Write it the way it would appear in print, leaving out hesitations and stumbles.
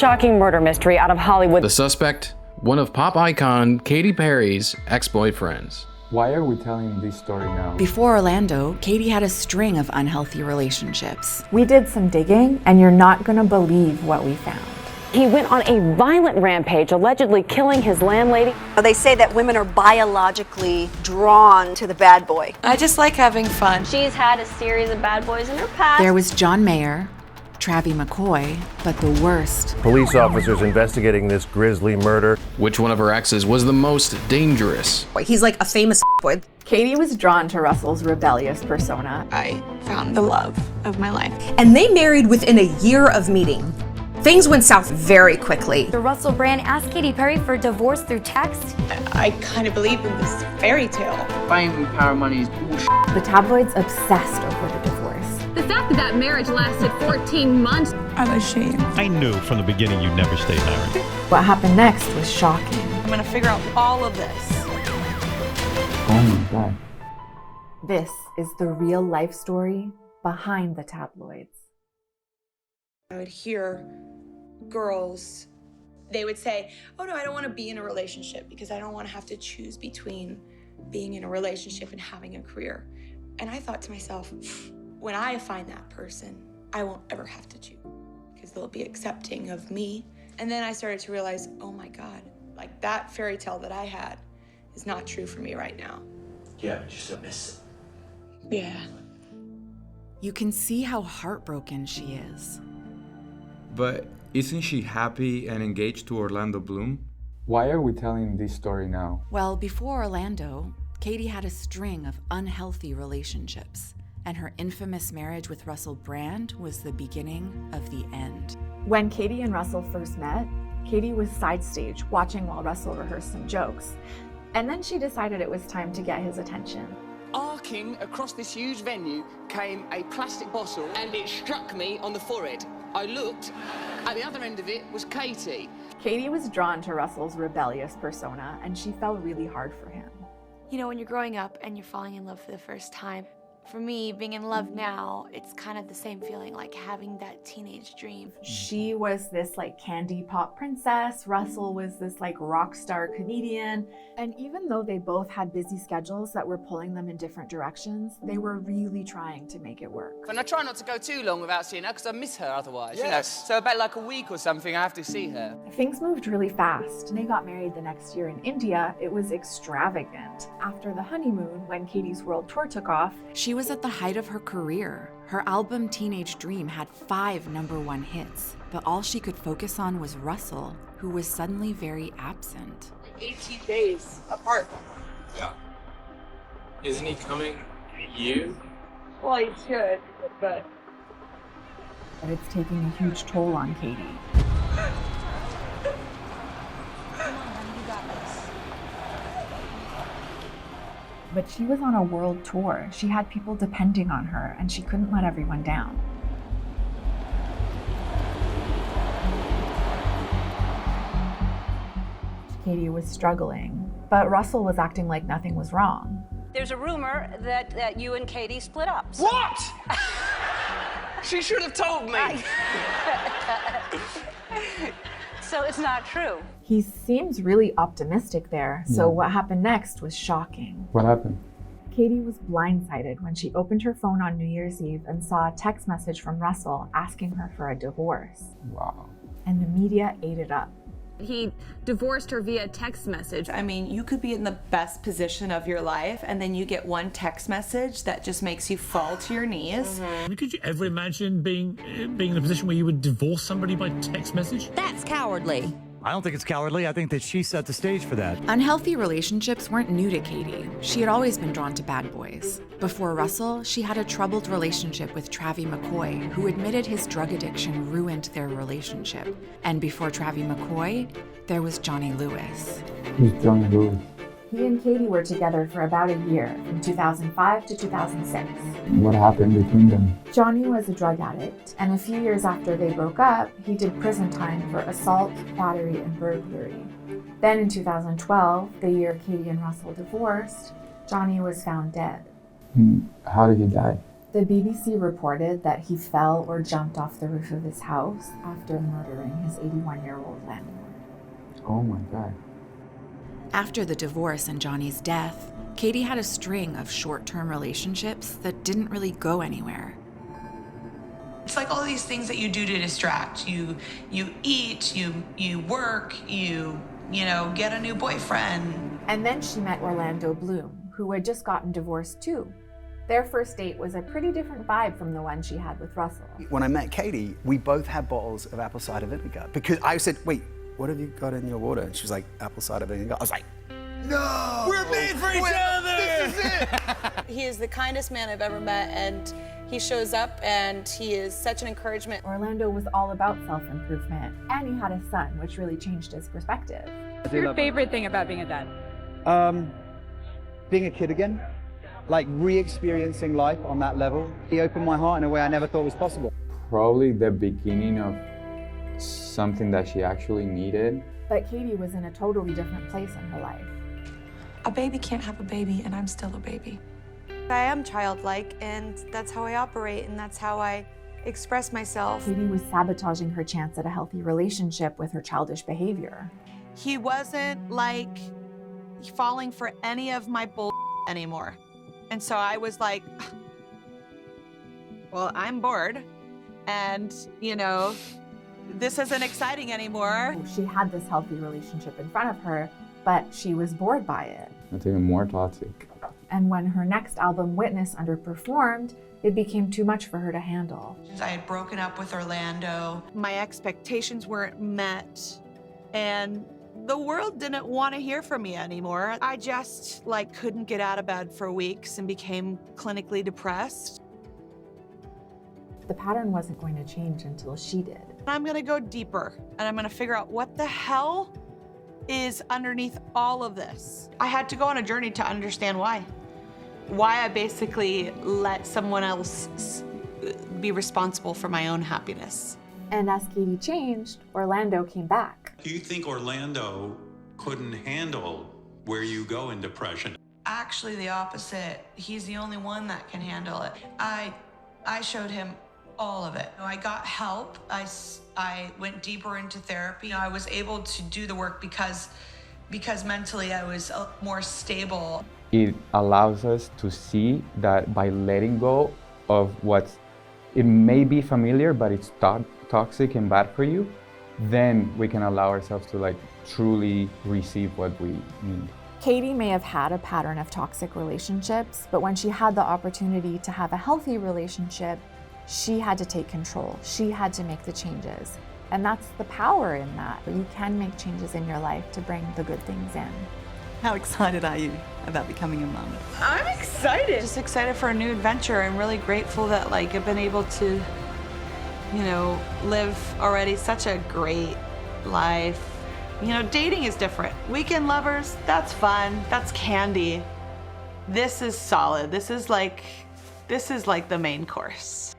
shocking murder mystery out of Hollywood. The suspect, one of pop icon Katy Perry's ex-boyfriends. Why are we telling this story now? Before Orlando, Katy had a string of unhealthy relationships. We did some digging, and you're not gonna believe what we found. He went on a violent rampage, allegedly killing his landlady. They say that women are biologically drawn to the bad boy. I just like having fun. She's had a series of bad boys in her past. There was John Mayer, Travie McCoy, but the worst. Police officers investigating this grisly murder. Which one of her exes was the most dangerous? He's like a famous boy. Katy was drawn to Russell's rebellious persona. I found the love of my life. And they married within a year of meeting. Things went south very quickly. The Russell brand asked Katy Perry for divorce through text. I kind of believe in this fairy tale. Fame and power money is bullshit. The tabloids obsessed over the divorce. The fact that that marriage lasted 14 months. I'm ashamed. I knew from the beginning you'd never stay married. What happened next was shocking. I'm gonna figure out all of this. Oh my God. This is the real life story behind the tabloids. I would hear girls, they would say, oh no, I don't want to be in a relationship because I don't want to have to choose between being in a relationship and having a career. And I thought to myself, when I find that person, I won't ever have to choose because they'll be accepting of me. And then I started to realize, oh my God, like that fairy tale that I had is not true for me right now. Yeah, but you're still missing. Yeah. You can see how heartbroken she is. But isn't she happy and engaged to Orlando Bloom? Why are we telling this story now? Well, before Orlando, Katy had a string of unhealthy relationships, and her infamous marriage with Russell Brand was the beginning of the end. When Katy and Russell first met, Katy was side stage watching while Russell rehearsed some jokes. And then she decided it was time to get his attention. Arcing across this huge venue came a plastic bottle and it struck me on the forehead. I looked, at the other end of it was Katy. Katy was drawn to Russell's rebellious persona, and she fell really hard for him. You know, when you're growing up and you're falling in love for the first time, for me, being in love now, it's kind of the same feeling, like having that teenage dream. She was this like candy pop princess. Russell was this like rock star comedian. And even though they both had busy schedules that were pulling them in different directions, they were really trying to make it work. And I try not to go too long without seeing her because I miss her otherwise, Yes. you know. So about like a week or something, I have to see her. Things moved really fast. They got married the next year in India. It was extravagant. After the honeymoon, when Katy's world tour took off, She was at the height of her career. Her album Teenage Dream had 5 #1 hits, but all she could focus on was Russell, who was suddenly very absent. 18 days apart. Yeah. Isn't he coming you? Well, he should, but it's taking a huge toll on Katy. But she was on a world tour. She had people depending on her, and she couldn't let everyone down. Katy was struggling, but Russell was acting like nothing was wrong. There's a rumor that you and Katy split up. What? She should have told me. So it's not true. He seems really optimistic there, so Yeah. what happened next was shocking. What happened? Katy was blindsided when she opened her phone on New Year's Eve and saw a text message from Russell asking her for a divorce. Wow. And the media ate it up. He divorced her via text message. I mean, you could be in the best position of your life, and then you get one text message that just makes you fall to your knees. Could you ever imagine being in a position where you would divorce somebody by text message? That's cowardly. I don't think it's cowardly. I think that she set the stage for that. Unhealthy relationships weren't new to Katy. She had always been drawn to bad boys. Before Russell, she had a troubled relationship with Travie McCoy, who admitted his drug addiction ruined their relationship. And before Travie McCoy, there was Johnny Lewis. Who's Johnny Lewis? He and Katy were together for about a year, from 2005 to 2006. What happened between them? Johnny was a drug addict, and a few years after they broke up, he did prison time for assault, battery, and burglary. Then in 2012, the year Katy and Russell divorced, Johnny was found dead. How did he die? The BBC reported that he fell or jumped off the roof of his house after murdering his 81-year-old landlord. Oh my God. After the divorce and Johnny's death, Katy had a string of short-term relationships that didn't really go anywhere. It's like all these things that you do to distract. You eat, you work, you know, get a new boyfriend. And then she met Orlando Bloom, who had just gotten divorced too. Their first date was a pretty different vibe from the one she had with Russell. When I met Katy, we both had bottles of apple cider vinegar because I said, wait, what have you got in your water? And she was like, apple cider vinegar. I was like, no! We're made for each other! This is it! He is the kindest man I've ever met, and he shows up and he is such an encouragement. Orlando was all about self-improvement, and he had a son, which really changed his perspective. What's your favorite thing about being a dad? Being a kid again. Like re-experiencing life on that level. He opened my heart in a way I never thought was possible. Probably the beginning of something that she actually needed. But Katy was in a totally different place in her life. A baby can't have a baby, and I'm still a baby. I am childlike, and that's how I operate, and that's how I express myself. Katy was sabotaging her chance at a healthy relationship with her childish behavior. He wasn't like falling for any of my bull anymore. And so I was like, well, I'm bored. And, you know, this isn't exciting anymore. She had this healthy relationship in front of her, but she was bored by it. It's even more toxic. And when her next album, Witness, underperformed, it became too much for her to handle. I had broken up with Orlando. My expectations weren't met, and the world didn't want to hear from me anymore. I just couldn't get out of bed for weeks and became clinically depressed. The pattern wasn't going to change until she did. I'm gonna go deeper, and I'm gonna figure out what the hell is underneath all of this. I had to go on a journey to understand why I basically let someone else be responsible for my own happiness. And as Katy changed, Orlando came back. Do you think Orlando couldn't handle where you go in depression? Actually, the opposite. He's the only one that can handle it. I showed him all of it. I got help. I went deeper into therapy. I was able to do the work because mentally I was more stable. It allows us to see that by letting go of it may be familiar, but it's toxic and bad for you, then we can allow ourselves to truly receive what we need. Katy may have had a pattern of toxic relationships, but when she had the opportunity to have a healthy relationship, she had to take control. She had to make the changes. And that's the power in that. But you can make changes in your life to bring the good things in. How excited are you about becoming a mom? I'm excited. Just excited for a new adventure. I'm really grateful that I've been able to, live already such a great life. Dating is different. Weekend lovers, that's fun. That's candy. This is solid. This is like the main course.